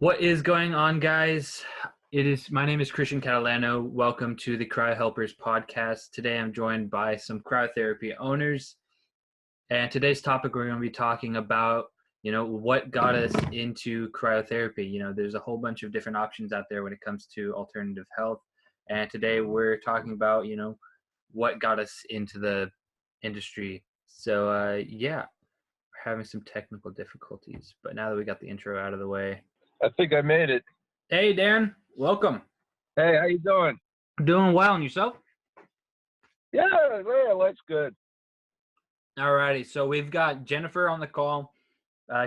What is going on, guys? My name is Kristian Catalano. Welcome to the CryoHelpers Podcast. Today I'm joined by some cryotherapy owners. And today's topic, we're going to be talking about, what got us into cryotherapy. There's a whole bunch of different options out there when it comes to alternative health. And today we're talking about, what got us into the industry. So, we're having some technical difficulties. But now that we got the intro out of the way, I think I made it. Hey, Dan. Welcome. Hey, how you doing? Doing well. And yourself? Yeah, life's good. All righty. So we've got Jennifer on the call.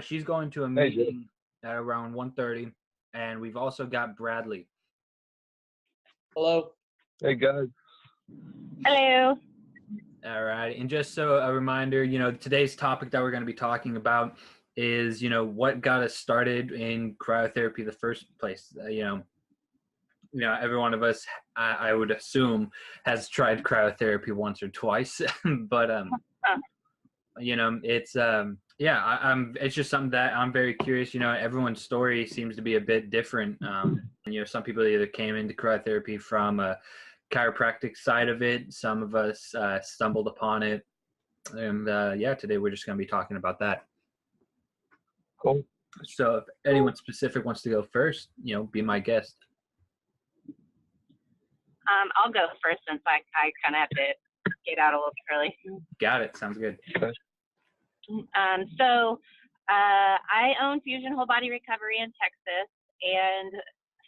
She's going to a meeting at around 1:30. And we've also got Bradley. Hello. Hey, guys. Hello. All right. And just so a reminder, today's topic that we're going to be talking about is, what got us started in cryotherapy in the first place. Every one of us, I would assume, has tried cryotherapy once or twice, but it's it's just something that I'm very curious. Everyone's story seems to be a bit different. Some people either came into cryotherapy from a chiropractic side of it. Some of us stumbled upon it, and today we're just going to be talking about that. Cool. So if anyone specific wants to go first, be my guest. I'll go first since I kind of have to get out a little bit early. Got it. Sounds good. I own Fusion Whole Body Recovery in Texas, and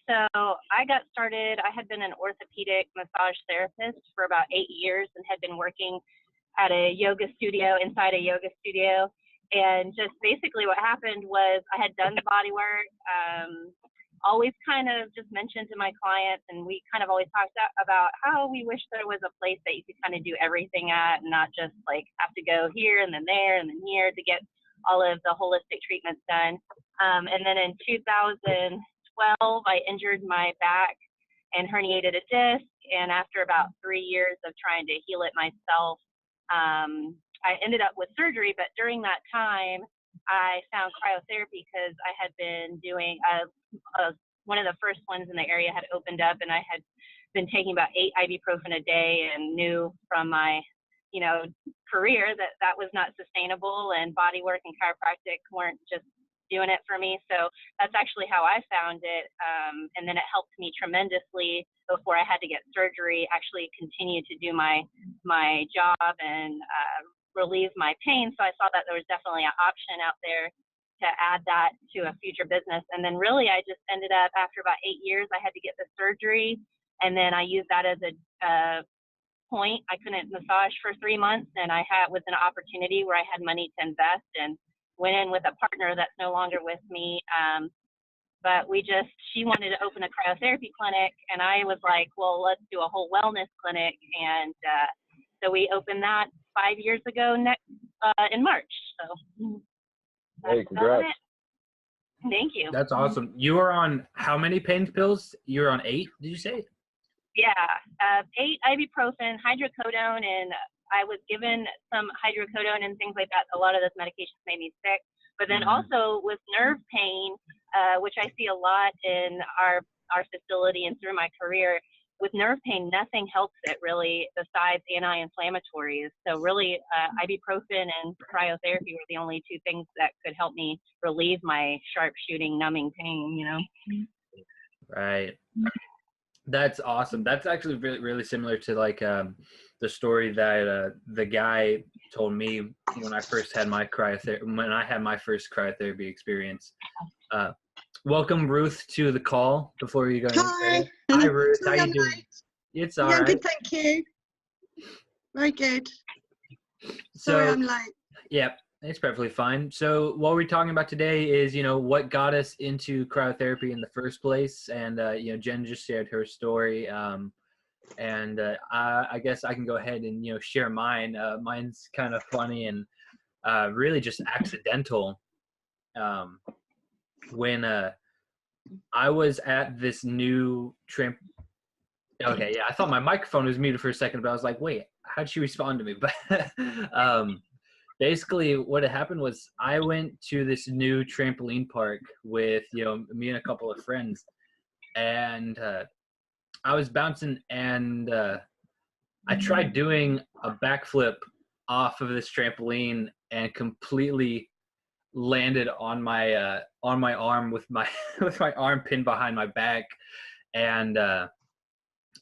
so I got started. I had been an orthopedic massage therapist for about 8 years and had been working at a yoga studio, inside a yoga studio. And just basically what happened was I had done the body work, always kind of just mentioned to my clients, and we kind of always talked about how we wish there was a place that you could kind of do everything at and not just like have to go here and then there and then here to get all of the holistic treatments done. And then in 2012, I injured my back and herniated a disc. And after about 3 years of trying to heal it myself, I ended up with surgery, but during that time, I found cryotherapy because I had been doing one of the first ones in the area had opened up, and I had been taking about 8 ibuprofen a day and knew from my, career that was not sustainable, and body work and chiropractic weren't just doing it for me. So that's actually how I found it. And then it helped me tremendously before I had to get surgery, actually continue to do my job and relieve my pain. So I saw that there was definitely an option out there to add that to a future business. And then really I just ended up, after about 8 years, I had to get the surgery. And then I used that as a point. I couldn't massage for 3 months, and was an opportunity where I had money to invest, and went in with a partner that's no longer with me. But she wanted to open a cryotherapy clinic, and I was like, well, let's do a whole wellness clinic. And so we opened that 5 years ago in March. So Hey, congrats. Thank you. That's awesome. You were on how many pain pills? You were on 8, did you say? Yeah, 8 ibuprofen, hydrocodone, and I was given some hydrocodone and things like that. A lot of those medications made me sick. But then also with nerve pain, which I see a lot in our facility and through my career, with nerve pain, nothing helps it really besides anti-inflammatories. So really, ibuprofen and cryotherapy were the only 2 things that could help me relieve my sharp shooting, numbing pain, Right. That's awesome. That's actually really, really similar to like the story that the guy told me when I first had my first cryotherapy experience. Welcome, Ruth, to the call before you go. Hi. Hi, Ruth. Sorry, how you doing? late. It's all right. Good, thank you. Very good. So, Sorry, I'm late. Yeah, it's perfectly fine. So what we're talking about today is, what got us into cryotherapy in the first place. And, Jen just shared her story. And I guess I can go ahead and, share mine. Mine's kind of funny and really just accidental. When I was at this new tramp. Okay, yeah, I thought my microphone was muted for a second, but I was like, wait, how'd she respond to me? But basically what had happened was I went to this new trampoline park with, me and a couple of friends, and I was bouncing, and I tried doing a backflip off of this trampoline and completely landed on my arm with my with my arm pinned behind my back, and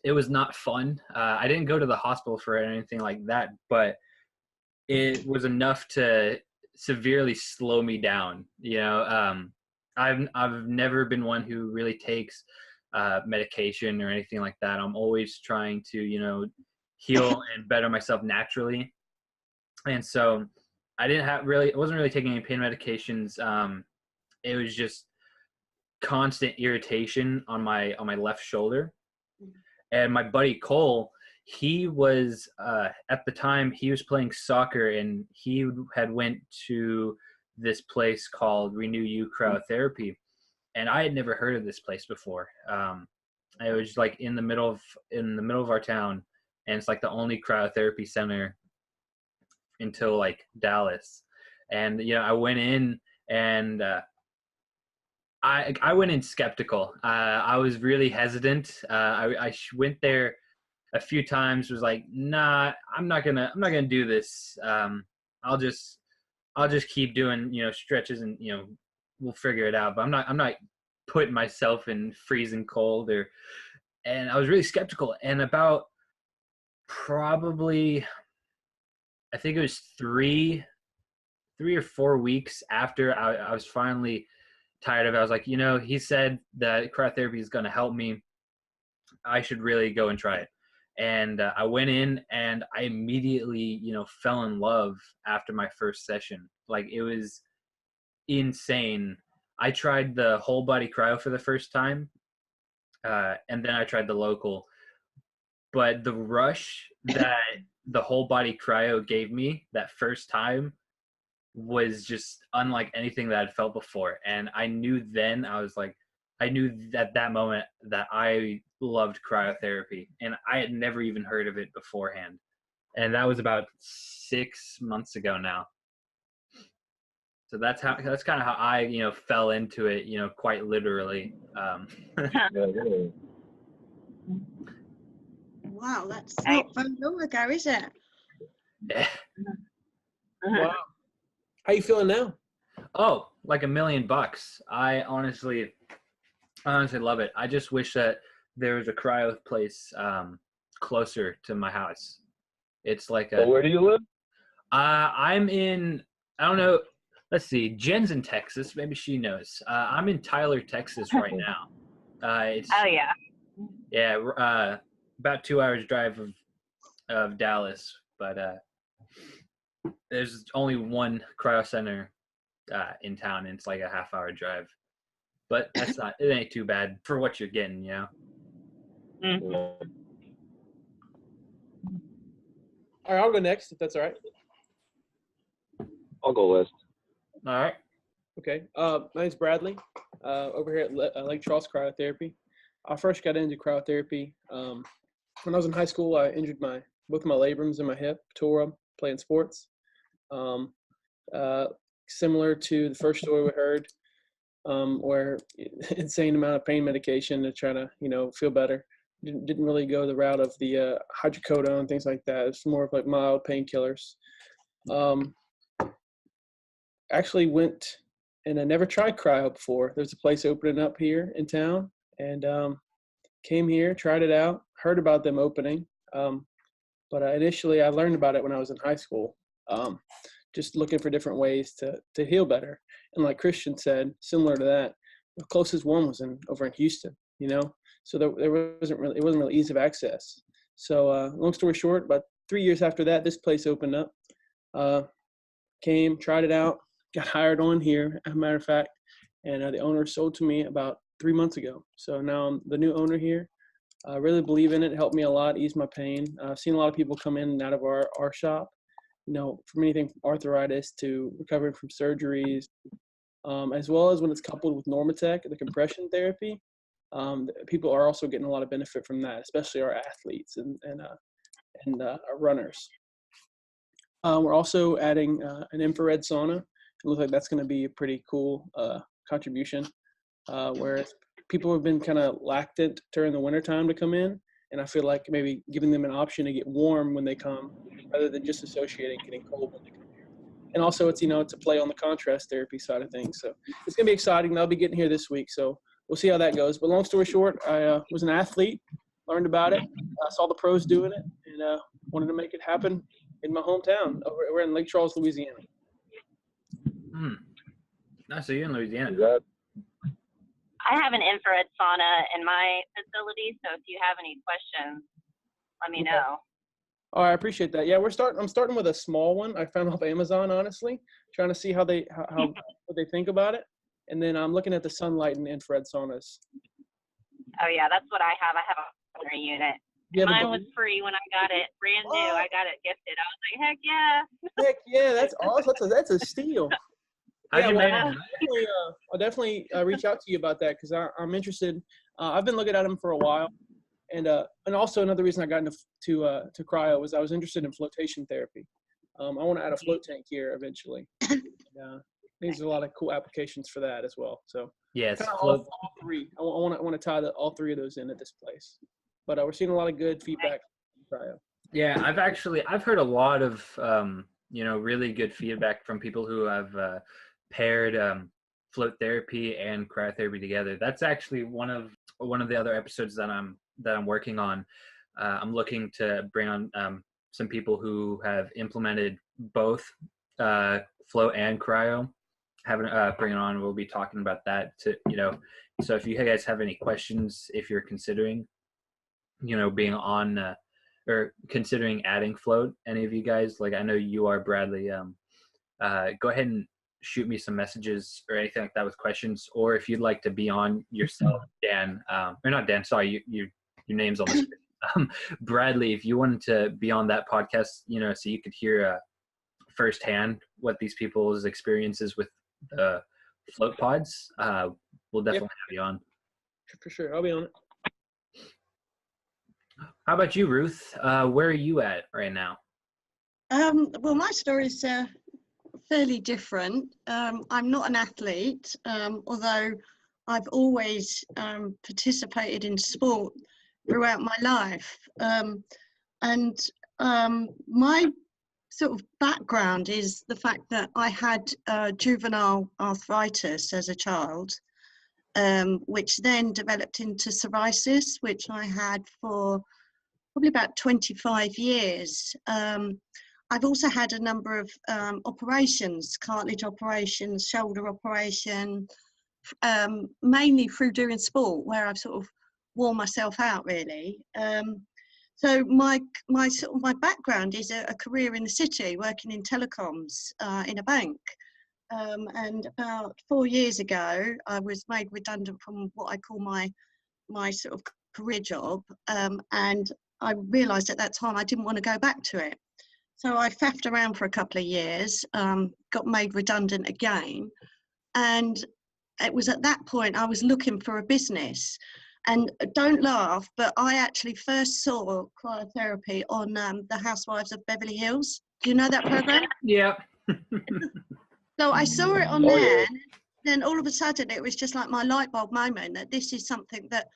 it was not fun. I didn't go to the hospital for it or anything like that, but it was enough to severely slow me down. I've never been one who really takes medication or anything like that. I'm always trying to heal and better myself naturally, and so I wasn't really taking any pain medications. It was just constant irritation on my left shoulder. And my buddy Cole, he was at the time he was playing soccer, and he had went to this place called Renew You Cryotherapy, and I had never heard of this place before. It was like in the middle of our town, and it's like the only cryotherapy center until like Dallas. And I went in, and I went in skeptical. I was really hesitant. I went there a few times. Was like, nah, I'm not gonna do this. I'll just keep doing stretches, and we'll figure it out. But I'm not putting myself in freezing cold and I was really skeptical. And about probably, I think it was three or 4 weeks after I was finally tired of it, I was like, he said that cryotherapy is going to help me. I should really go and try it. And I went in, and I immediately, fell in love after my first session. Like, it was insane. I tried the whole body cryo for the first time, and then I tried the local. But the rush that the whole body cryo gave me that first time was just unlike anything that I'd felt before. And I knew then, I knew at that moment that I loved cryotherapy, and I had never even heard of it beforehand. And that was about 6 months ago now. So that's kind of how I, fell into it, quite literally. Yeah. Wow, that's not very long ago, is it? Yeah. Wow. How you feeling now? Oh, like $1 million. I honestly love it. I just wish that there was a cryo place closer to my house. It's like So where do you live? I'm in, I don't know. Let's see. Jen's in Texas. Maybe she knows. I'm in Tyler, Texas right now. It's, Oh yeah. Yeah, about 2 hours drive of Dallas, but there's only one cryo center in town, and it's like a half-hour drive. But it ain't too bad for what you're getting, Mm-hmm. Yeah. All right, I'll go next if that's all right. I'll go last. All right. Okay. My name's Bradley. Over here at Lake Charles Cryotherapy. I first got into cryotherapy when I was in high school. I injured both my labrums and my hip, tore them playing sports. Similar to the first story we heard, where insane amount of pain medication to try to feel better. Didn't really go the route of the hydrocodone and things like that. It's more of like mild painkillers. Actually went, and I never tried cryo before. There's a place opening up here in town, and came here, tried it out, heard about them opening. But initially I learned about it when I was in high school, just looking for different ways to heal better. And like Kristian said, similar to that, the closest one was over in Houston, so it wasn't really ease of access. So long story short, about 3 years after that, this place opened up. Came, tried it out, got hired on here, as a matter of fact, and the owner sold to me about 3 months ago. So now I'm the new owner here. I really believe in it. It helped me a lot, ease my pain. I've seen a lot of people come in and out of our shop, from anything from arthritis to recovering from surgeries, as well as when it's coupled with Normatec, the compression therapy. People are also getting a lot of benefit from that, especially our athletes and our runners. We're also adding an infrared sauna. It looks like that's going to be a pretty cool contribution, where people have been kind of lactant during the wintertime to come in, and I feel like maybe giving them an option to get warm when they come rather than just associating getting cold when they come here. And also it's a play on the contrast therapy side of things. So it's going to be exciting. I'll be getting here this week, so we'll see how that goes. But long story short, I was an athlete, learned about it, saw the pros doing it, and wanted to make it happen in my hometown. We're in Lake Charles, Louisiana. Nice. So you're in Louisiana. I have an infrared sauna in my facility, so if you have any questions, let me know. Oh, I appreciate that. Yeah, I'm starting with a small one. I found off Amazon, honestly, trying to see how what they think about it. And then I'm looking at the sunlight and infrared saunas. Oh yeah, that's what I have. I have a corner unit. Mine was free when I got it, brand new. I got it gifted. I was like, heck yeah. Heck yeah, that's awesome. That's a steal. How'd you manage? I'll definitely reach out to you about that, because I'm interested. I've been looking at them for a while, and also another reason I got into cryo was I was interested in flotation therapy. I want to add a float tank here eventually. There's a lot of cool applications for that as well. So yes, all three. I want to tie all three of those in at this place. But we're seeing a lot of good feedback from cryo. Yeah, I've heard a lot of really good feedback from people who have paired float therapy and cryotherapy together. That's actually one of the other episodes that I'm working on. I'm looking to bring on some people who have implemented both float and cryo. Bring it on. We'll be talking about that so if you guys have any questions, if you're considering being on or considering adding float, any of you guys, like I know you are, Bradley, go ahead and shoot me some messages or anything like that with questions, or if you'd like to be on yourself, Dan, or not Dan, sorry, your name's on the screen. Bradley, if you wanted to be on that podcast, so you could hear firsthand what these people's experiences with the float pods, we'll definitely have you on. For sure, I'll be on it. How about you, Ruth? Where are you at right now? Well, my story is fairly different. I'm not an athlete, although I've always participated in sport throughout my life. And my sort of background is the fact that I had juvenile arthritis as a child, which then developed into psoriasis, which I had for probably about 25 years. I've also had a number of operations, cartilage operations, shoulder operation, mainly through doing sport, where I've sort of worn myself out really. So my background is a career in the city, working in telecoms in a bank. And about 4 years ago, I was made redundant from what I call my sort of career job. And I realised at that time I didn't want to go back to it. So I faffed around for a couple of years, got made redundant again. And it was at that point I was looking for a business. And don't laugh, but I actually first saw cryotherapy on The Housewives of Beverly Hills. Do you know that program? Yeah. So I saw it on there, and then all of a sudden it was just like my light bulb moment that this is something that,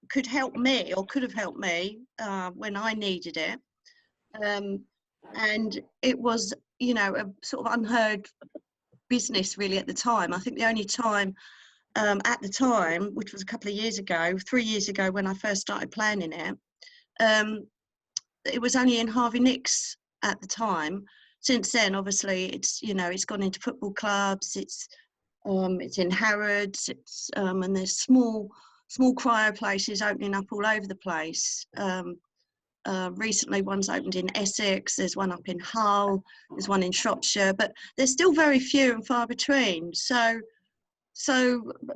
could help me or could have helped me when I needed it. And it was, a sort of unheard business really at the time. I think the only time at the time, which was a couple of years ago, 3 years ago when I first started planning it, it was only in Harvey Nicks at the time. Since then, obviously, it's it's gone into football clubs. It's in Harrods. And there's small cryo places opening up all over the place. Recently, one's opened in Essex. There's one up in Hull. There's one in Shropshire, but there's still very few and far between. So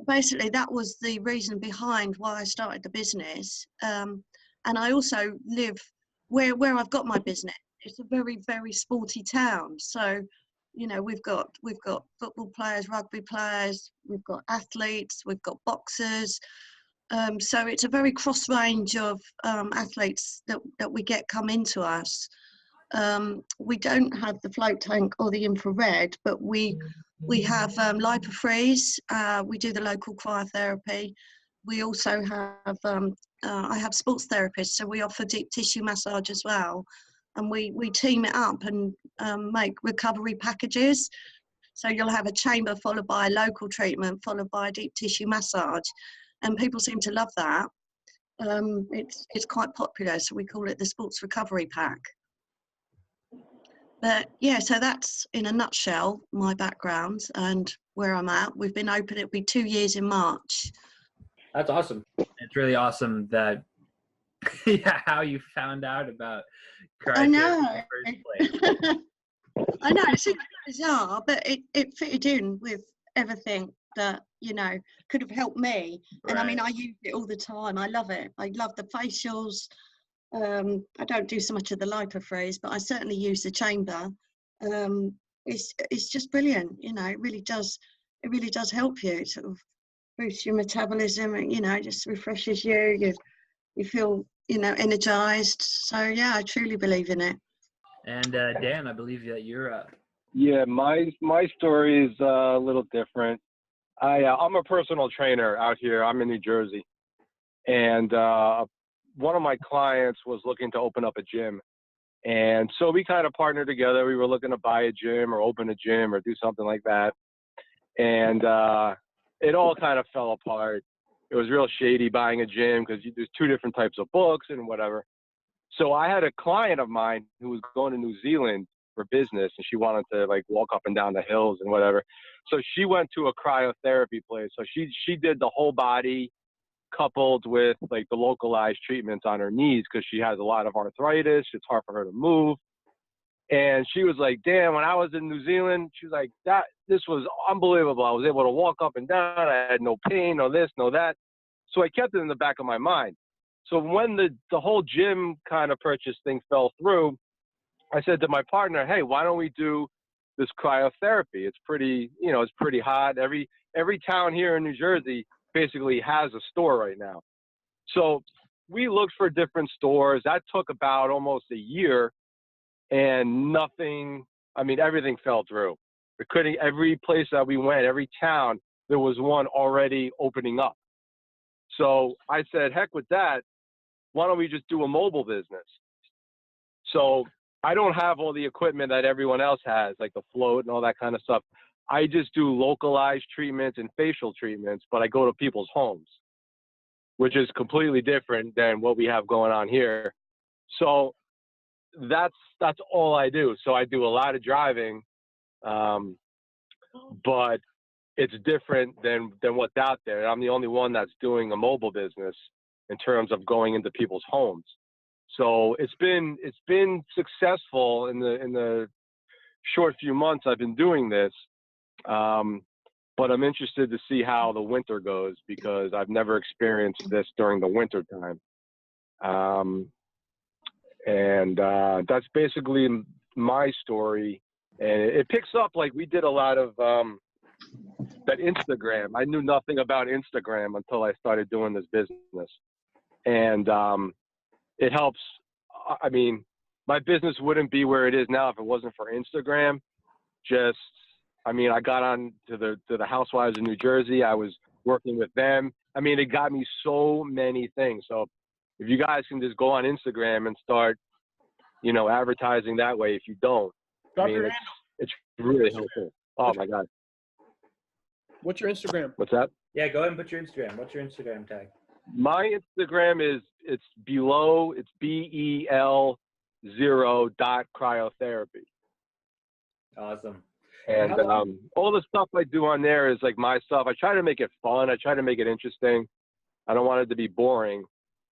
basically, that was the reason behind why I started the business. And I also live where I've got my business. It's a very, very sporty town. So, we've got football players, rugby players, we've got athletes, we've got boxers. So it's a very cross range of athletes that we get come into us. We don't have the float tank or the infrared, but we have lipofreeze. We do the local cryotherapy. We also have I have sports therapists, so we offer deep tissue massage as well, and we team it up and make recovery packages. So you'll have a chamber followed by a local treatment followed by a deep tissue massage, and people seem to love that. It's quite popular, so we call it the sports recovery pack. But yeah, so that's in a nutshell my background and where I'm at. We've been open, it'll be 2 years in March. That's awesome. It's really awesome that how you found out about cryotherapy I know. in the first place. I know, it seems bizarre, but it fitted in with everything that, could have helped me. And I mean, I use it all the time. I love it. I love the facials. I don't do so much of the lipofreeze, but I certainly use the chamber. It's just brilliant. It really does help you. It sort of boosts your metabolism and, just refreshes you. You feel, energized. So yeah, I truly believe in it. And Dan, I believe that you're up. Yeah, my story is a little different. I'm a personal trainer out here. I'm in New Jersey, and one of my clients was looking to open up a gym, and so we kind of partnered together. We were looking to buy a gym or open a gym or do something like that, and it all kind of fell apart. It was real shady buying a gym because there's two different types of books and whatever. So I had a client of mine who was going to New Zealand for business, and she wanted to like walk up and down the hills and whatever. So she went to a cryotherapy place. So she did the whole body coupled with like the localized treatments on her knees because she has a lot of arthritis. It's hard for her to move. And she was like, "Damn, when I was in New Zealand," she was like, this was unbelievable. I was able to walk up and down. I had no pain, no this, no that. So I kept it in the back of my mind. So when the whole gym kind of purchase thing fell through, I said to my partner, "Hey, why don't we do this cryotherapy? It's pretty, it's pretty hot. Every town here in New Jersey basically has a store right now." So we looked for different stores. That took about almost a year, and everything fell through. Every place that we went, every town, there was one already opening up. So I said, heck with that. Why don't we just do a mobile business? So I don't have all the equipment that everyone else has, like the float and all that kind of stuff. I just do localized treatments and facial treatments, but I go to people's homes, which is completely different than what we have going on here. So that's all I do. So I do a lot of driving, but it's different than what's out there. I'm the only one that's doing a mobile business in terms of going into people's homes. So it's been successful in the short few months I've been doing this. But I'm interested to see how the winter goes because I've never experienced this during the winter time. And that's basically my story. And it picks up like we did a lot of that Instagram. I knew nothing about Instagram until I started doing this business. And it helps. I mean, my business wouldn't be where it is now if it wasn't for Instagram. I got on to the Housewives of New Jersey. I was working with them. It got me so many things. So if you guys can just go on Instagram and start, advertising that way, if you don't, it's really helpful. Oh my God. What's your Instagram? What's that? Yeah, go ahead and put your Instagram. What's your Instagram tag? My Instagram it's BEL0.cryotherapy. Awesome. And all the stuff I do on there is like my stuff. I try to make it fun. I try to make it interesting. I don't want it to be boring.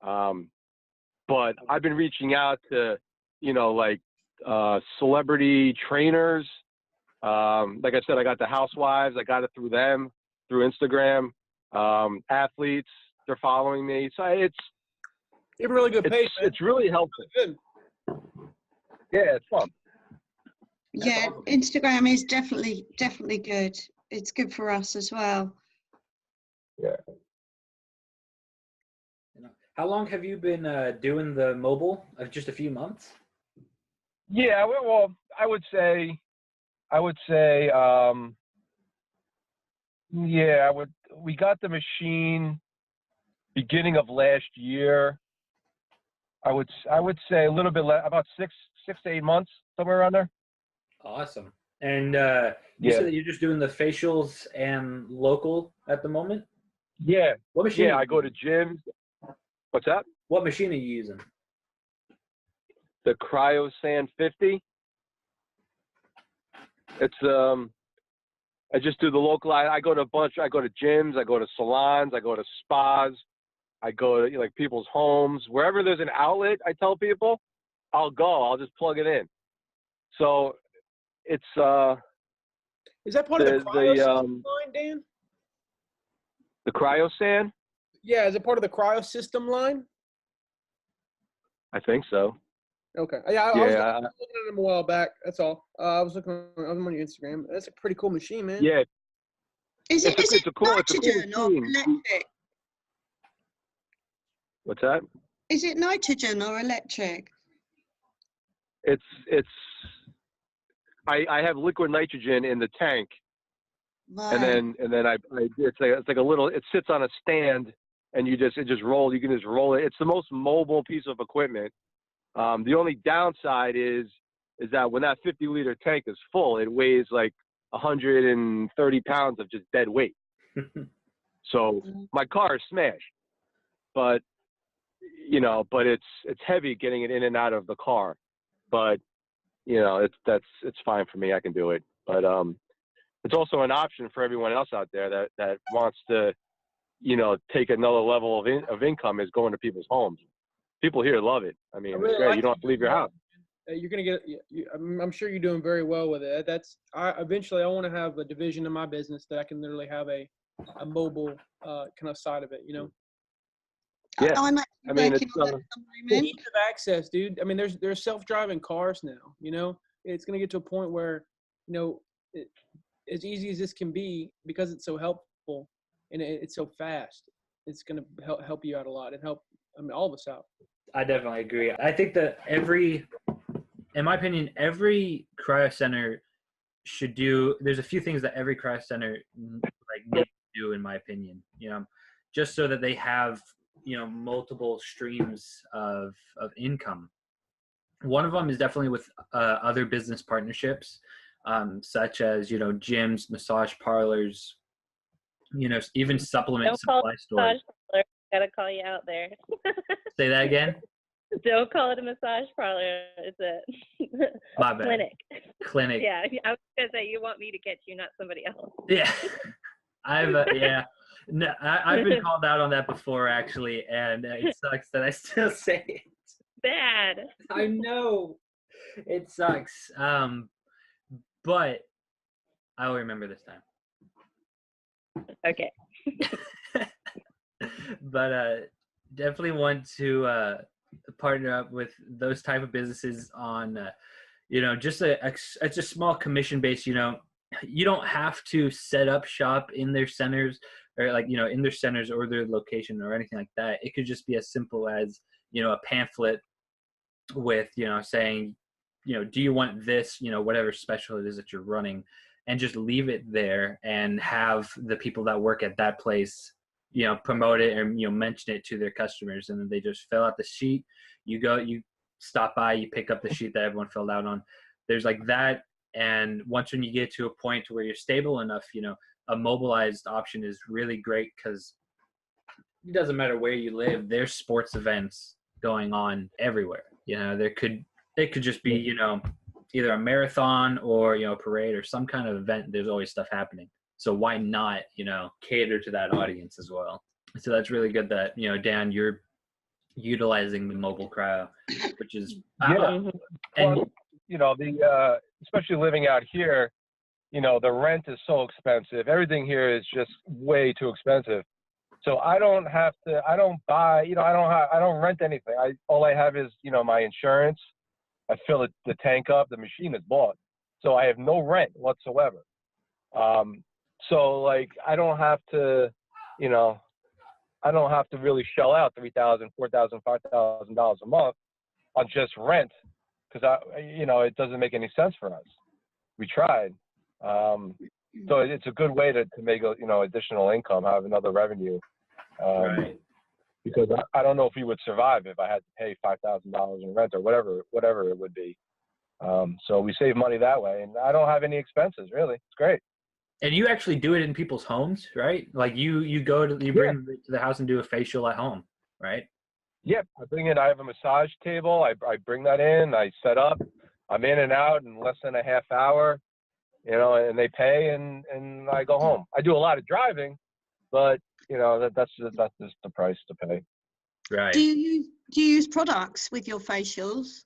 But I've been reaching out to, celebrity trainers. Like I said, I got the Housewives. I got it through them, through Instagram. Athletes, they're following me. So you have a really good page. It's really helpful. Good. Yeah, it's fun. Yeah, Instagram is definitely good. It's good for us as well. Yeah. How long have you been doing the mobile? Just a few months? Yeah, well, I would say, yeah, we got the machine beginning of last year. I would say a little bit less, about 6 to 8 months, somewhere around there. Awesome. And you Yeah. said that you're just doing the facials and local at the moment? Yeah. What machine? Yeah, I go to gyms. What's that? What machine are you using? The Cryo Sand 50. It's I just do the local. I go to a bunch. I go to gyms. I go to salons. I go to spas. I go to like people's homes. Wherever there's an outlet, I tell people, I'll go. I'll just plug it in. So it's Is that part of the cryo system line, Dan? the Cryo Sand. Yeah, is it part of the cryo system line? I think so. Okay. Yeah, I was looking at them a while back. That's all. I was on your Instagram. That's a pretty cool machine, man. Yeah. Is it nitrogen or machine. electric? What's that? Is it nitrogen or electric? I have liquid nitrogen in the tank, Right. and then it's like a little. It sits on a stand, and you can just roll it. It's the most mobile piece of equipment. The only downside is that when that 50-liter tank is full, it weighs like 130 pounds of just dead weight. So my car is smashed, but it's heavy getting it in and out of the car. But it's fine for me. I can do it. But it's also an option for everyone else out there that wants to, take another level of income, is going to people's homes. People here love it. I mean, it's great. You don't have to leave your house. You're gonna get. I'm sure you're doing very well with it. Eventually I want to have a division of my business that I can literally have a mobile kind of side of it. Yeah. I'm I mean, it's ease of access, dude. I mean, there's self-driving cars now. It's gonna get to a point where as easy as this can be, because it's so helpful and it's so fast, it's gonna help you out a lot and help all of us out. I definitely agree. I think that in my opinion, every cryo center should do. There's a few things that every cryo center needs to do, in my opinion. Just so that they have multiple streams of income. One of them is definitely with other business partnerships, such as gyms, massage parlors, even supplement supply stores. Gotta call you out there. Say that again. Don't call it a massage parlor. It's a clinic. Yeah, I was gonna say you want me to catch you, not somebody else. Yeah, I've been called out on that before, actually, and it sucks that I still say it. Bad. I know it sucks, but I will remember this time. Okay. But definitely want to partner up with those type of businesses on just it's a small commission base. You don't have to set up shop in their centers or in their centers or their location or anything like that. It could just be as simple as a pamphlet with saying do you want this, whatever special it is that you're running, and just leave it there and have the people that work at that place promote it and mention it to their customers, and then they just fill out the sheet. You stop by, you pick up the sheet that everyone filled out on. There's like that. And once when you get to a point where you're stable enough, a mobilized option is really great, because it doesn't matter where you live, there's sports events going on everywhere. It could just be either a marathon or a parade or some kind of event. There's always stuff happening. So why not, cater to that audience as well? So that's really good that, Dan, you're utilizing the mobile cryo, which is especially living out here, the rent is so expensive. Everything here is just way too expensive. So I don't buy, I don't rent anything. All I have is, my insurance. I fill the tank up. The machine is bought. So I have no rent whatsoever. So I don't have to really shell out $3,000, $4,000, $5,000 a month on just rent because it doesn't make any sense for us. We tried. So it's a good way to make additional income, have another revenue. Right. Because I don't know if we would survive if I had to pay $5,000 in rent or whatever it would be. So we save money that way, and I don't have any expenses really. It's great. And you actually do it in people's homes, right? Like you bring them to the house and do a facial at home, right? Yep. I have a massage table. I bring that in. I set up. I'm in and out in less than a half hour. And they pay, and I go home. I do a lot of driving, but that's just the price to pay. Right. Do you use products with your facials?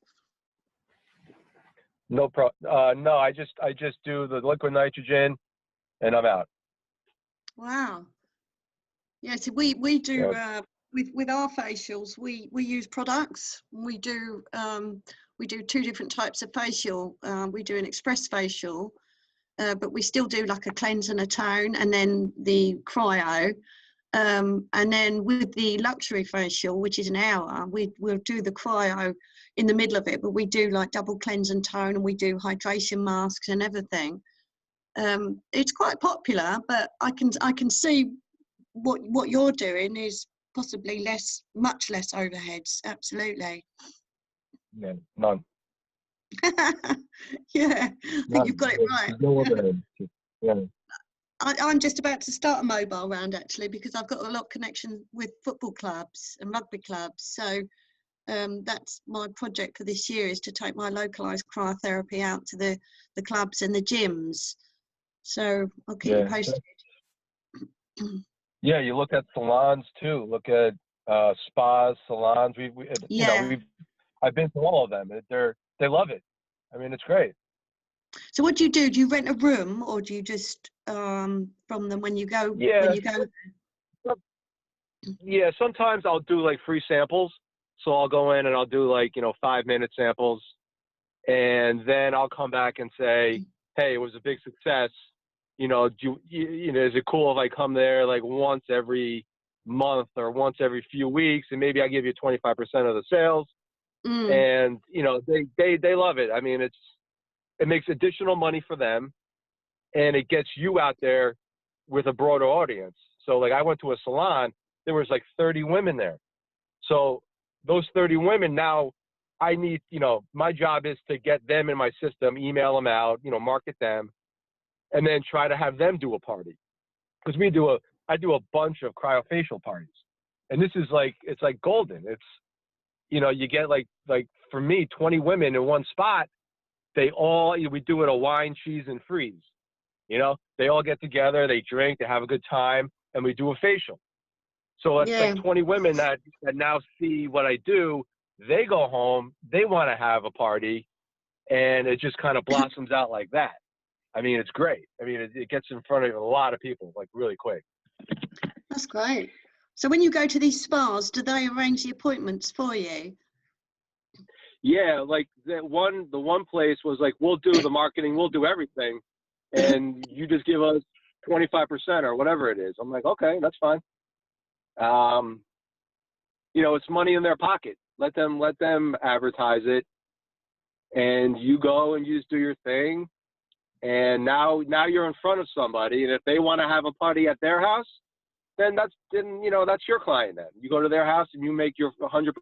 No, I just do the liquid nitrogen, and I'm out. Wow. Yeah, so we do with our facials. We use products. We do 2 different types of facial. We do an express facial. But we still do like a cleanse and a tone, and then the cryo. And then with the luxury facial, which is an hour, we'll do the cryo in the middle of it, but we do like double cleanse and tone, and we do hydration masks and everything. It's quite popular, but I can see what you're doing is possibly much less overheads. Absolutely. Yeah, none. Yeah, I think you've got it right. No overhead. Yeah. I'm just about to start a mobile round actually, because I've got a lot of connection with football clubs and rugby clubs. So that's my project for this year, is to take my localized cryotherapy out to the clubs and the gyms. So I'll keep you posted. Yeah, you look at salons too. Look at spas, salons. I've been to all of them. They love it. I mean, it's great. So what do you do? Do you rent a room, or do you just from them when you go? Yeah. When you go. Yeah, sometimes I'll do like free samples. So I'll go in and I'll do like 5-minute samples, and then I'll come back and say, hey, it was a big success. Is it cool if I come there like once every month or once every few weeks, and maybe I give you 25% of the sales. And they love it. I mean, it makes additional money for them, and it gets you out there with a broader audience. So like I went to a salon, there was like 30 women there. So those 30 women, now I need, my job is to get them in my system, email them out, market them, and then try to have them do a party. Because I do a bunch of cryofacial parties, and this is like, it's like golden. It's, you get like for me, 20 women in one spot. We do it a wine, cheese, and freeze. They all get together, they drink, they have a good time, and we do a facial. So it's like 20 women that now see what I do. They go home, they want to have a party, and it just kind of blossoms out like that. I mean, it's great. I mean, it gets in front of a lot of people like really quick. That's great. So when you go to these spas, do they arrange the appointments for you? Yeah, like the one place was like, we'll do the marketing, we'll do everything, and you just give us 25% or whatever it is. I'm like, okay, that's fine. It's money in their pocket. Let them advertise it, and you go and you just do your thing. And now you're in front of somebody, and if they want to have a party at their house, then that's your client. Then you go to their house and you make your 100%.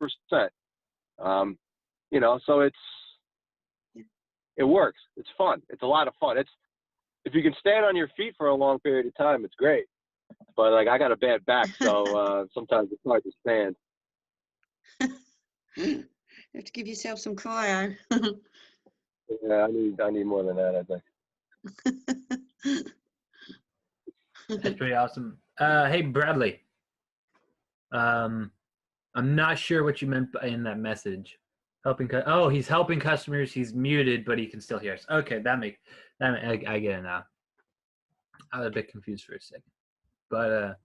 So it works. It's fun. It's a lot of fun. If you can stand on your feet for a long period of time, it's great. But like I got a bad back, so sometimes it's hard to stand. You have to give yourself some cryo. Yeah, I need more than that, I think. That's pretty awesome. Hey, Bradley. I'm not sure what you meant in that message. He's helping customers. He's muted, but he can still hear us. Okay, I get it now. I was a bit confused for a second, but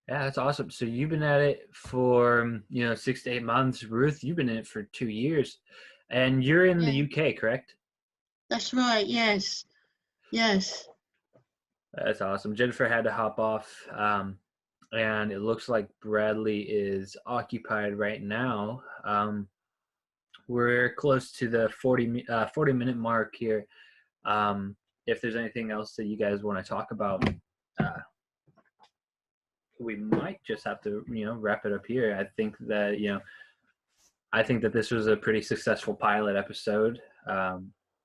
yeah, that's awesome. So you've been at it for 6 to 8 months. Ruth, you've been in it for 2 years, and you're in the UK, correct? That's right. Yes. That's awesome. Jennifer had to hop off, and it looks like Bradley is occupied right now. we're close to the 40-minute mark here. If there's anything else that you guys want to talk about, we might just have to, wrap it up here. I think that this was a pretty successful pilot episode.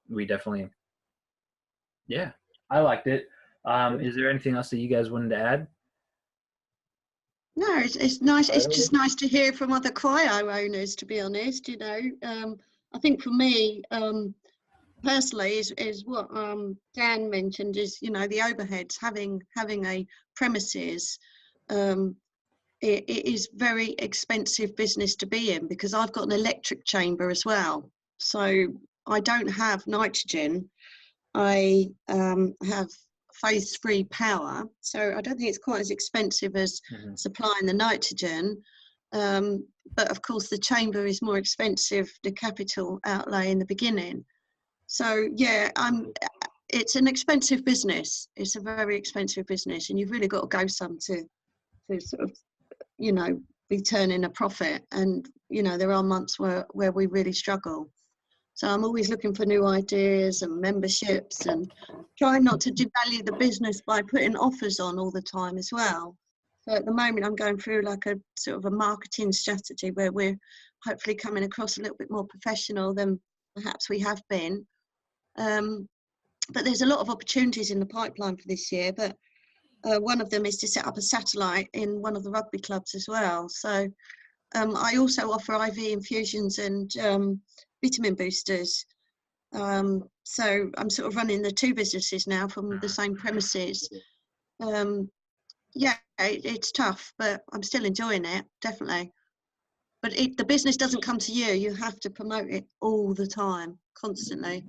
We definitely, I liked it. Is there anything else that you guys wanted to add? No, it's nice. It's just nice to hear from other cryo owners, to be honest. I think for me, personally, is what Dan mentioned is, the overheads, having a premises. It is very expensive business to be in, because I've got an electric chamber as well. So I don't have nitrogen. I have phase 3 power, so I don't think it's quite as expensive as supplying the nitrogen, but of course the chamber is more expensive, the capital outlay in the beginning. So it's an expensive business. It's a very expensive business, and you've really got to go some to sort of be turning a profit. And there are months where we really struggle. So I'm always looking for new ideas and memberships, and trying not to devalue the business by putting offers on all the time as well. So at the moment, I'm going through like a sort of a marketing strategy where we're hopefully coming across a little bit more professional than perhaps we have been. But there's a lot of opportunities in the pipeline for this year. But one of them is to set up a satellite in one of the rugby clubs as well. So I also offer IV infusions and vitamin boosters. So I'm sort of running the 2 businesses now from the same premises. It's tough, but I'm still enjoying it, definitely. But the business doesn't come to you. You have to promote it all the time, constantly.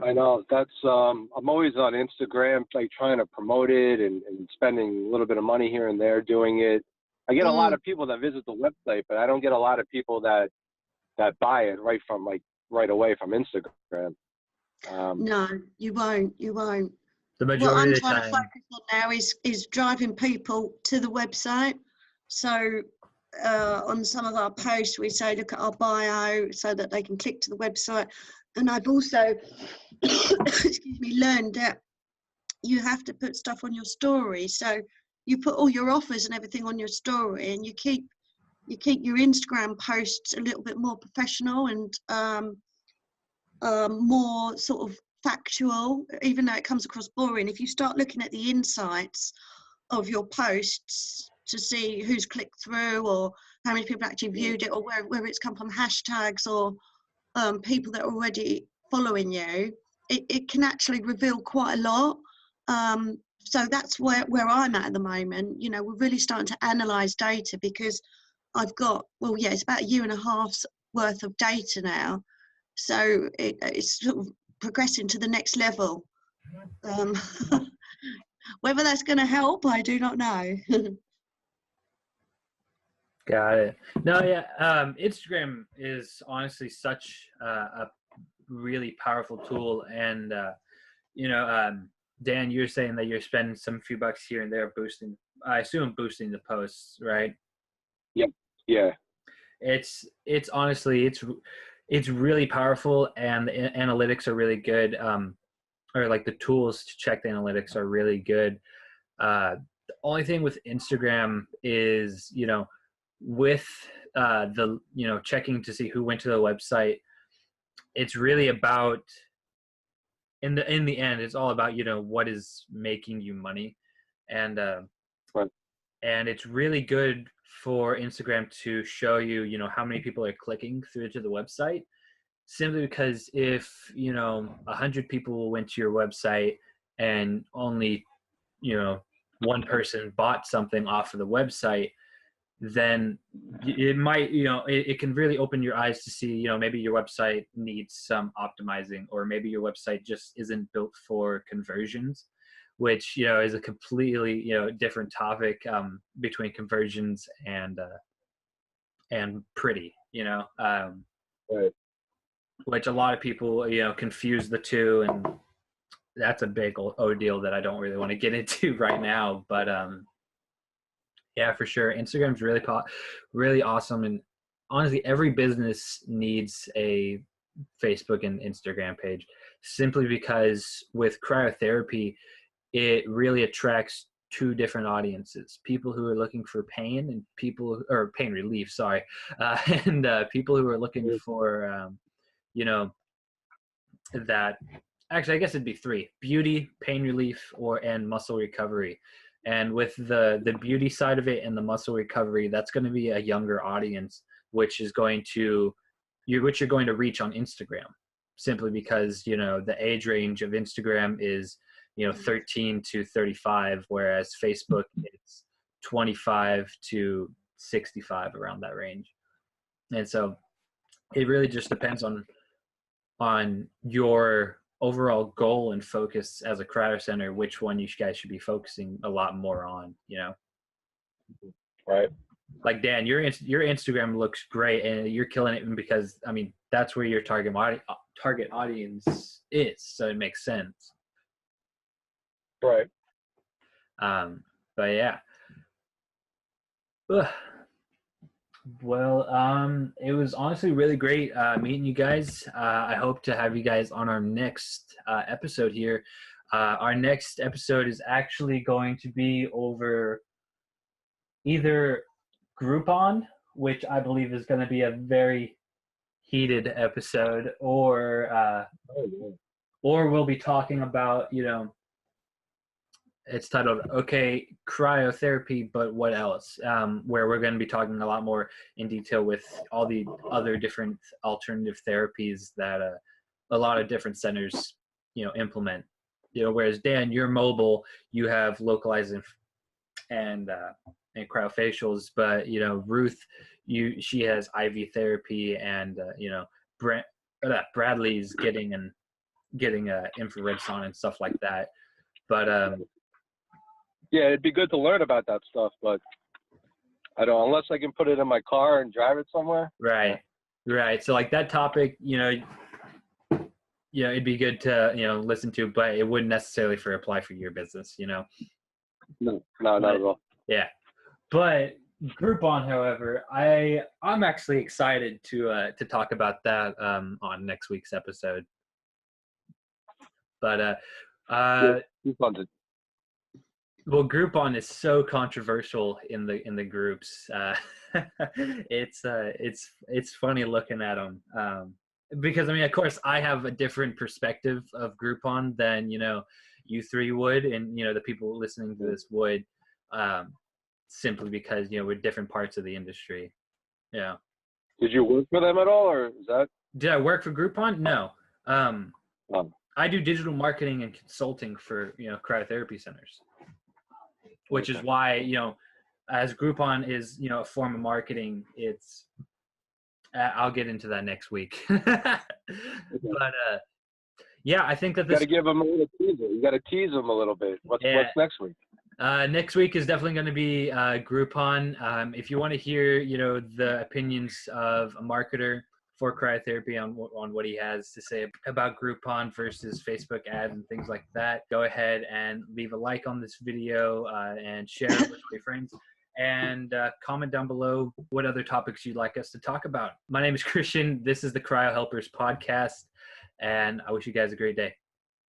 I know. That's I'm always on Instagram, like trying to promote it and spending a little bit of money here and there doing it. I get a lot of people that visit the website, but I don't get a lot of people that buy it right away from Instagram. No, you won't. The majority what I'm of the trying time. to focus on now is driving people to the website. So on some of our posts, we say, look at our bio, so that they can click to the website. And I've also, learned that you have to put stuff on your story. So you put all your offers and everything on your story, and you keep your Instagram posts a little bit more professional and more sort of factual, even though it comes across boring. If you start looking at the insights of your posts to see who's clicked through, or how many people actually viewed it, or where it's come from, hashtags, or people that are already following you, it can actually reveal quite a lot. So that's where I'm at the moment. We're really starting to analyze data, because I've got, it's about 1.5 years worth of data now. So it's sort of progressing to the next level. Whether that's going to help, I do not know. Got it. No, Instagram is honestly such a really powerful tool. And, Dan, you're saying that you're spending some few bucks here and there boosting the posts, right? Yep. Yeah. It's honestly, it's really powerful, and the analytics are really good. Or like the tools to check the analytics are really good. The only thing with Instagram is, with the checking to see who went to the website, it's really about, in the end, it's all about what is making you money. And right. And it's really good for Instagram to show you how many people are clicking through to the website, simply because if 100 people went to your website and only one person bought something off of the website, then it might, it can really open your eyes to see, maybe your website needs some optimizing, or maybe your website just isn't built for conversions, which, is a completely, different topic between conversions and pretty, Right. which a lot of people, confuse the two. And that's a big ordeal that I don't really want to get into right now. But yeah, for sure. Instagram's really awesome. And honestly, every business needs a Facebook and Instagram page, simply because with cryotherapy, it really attracts two different audiences: people who are looking for pain and or pain relief, sorry, and people who are looking for, you know, that, actually, I guess it'd be three: beauty, pain relief, and muscle recovery. And with the beauty side of it and the muscle recovery, that's going to be a younger audience, which is going to which you're going to reach on Instagram, simply because, the age range of Instagram is, 13 to 35, whereas Facebook is 25 to 65, around that range. And so it really just depends on your overall goal and focus as a cryo center, which one you guys should be focusing a lot more on, Right. Like, Dan, your Instagram looks great and you're killing it, because I mean, that's where your target audience is, so it makes sense. Right. But yeah. Ugh. Well, it was honestly really great meeting you guys. I hope to have you guys on our next episode here. Our next episode is actually going to be over either Groupon, which I believe is going to be a very heated episode, or we'll be talking about, it's titled, okay, Cryotherapy, but what else? Where we're going to be talking a lot more in detail with all the other different alternative therapies that a lot of different centers, implement. Whereas Dan, you're mobile, you have localized and cryofacials, but Ruth, she has IV therapy, and Bradley's getting infrared sauna and stuff like that. But yeah, it'd be good to learn about that stuff, but I don't, unless I can put it in my car and drive it somewhere. Right. So like that topic, it'd be good to, listen to, but it wouldn't necessarily apply for your business, No, not at all. Yeah. But Groupon, however, I'm actually excited to talk about that on next week's episode. But well, Groupon is so controversial in the groups. It's funny looking at them, because I mean, of course, I have a different perspective of Groupon than you three would, and the people listening to this would, simply because we're different parts of the industry. Yeah. Did you work for them at all, or is that? Did I work for Groupon? No. No. I do digital marketing and consulting for cryotherapy centers, which is why as Groupon is a form of marketing, it's I'll get into that next week. But yeah, I think that You got to give them a little teaser. You got to tease them a little bit. What's next week? Next week is definitely going to be Groupon. If you want to hear the opinions of a marketer for cryotherapy on what he has to say about Groupon versus Facebook ads and things like that, go ahead and leave a like on this video and share it with your friends, and comment down below what other topics you'd like us to talk about. My name is Kristian. This is the CryoHelpers Podcast, and I wish you guys a great day.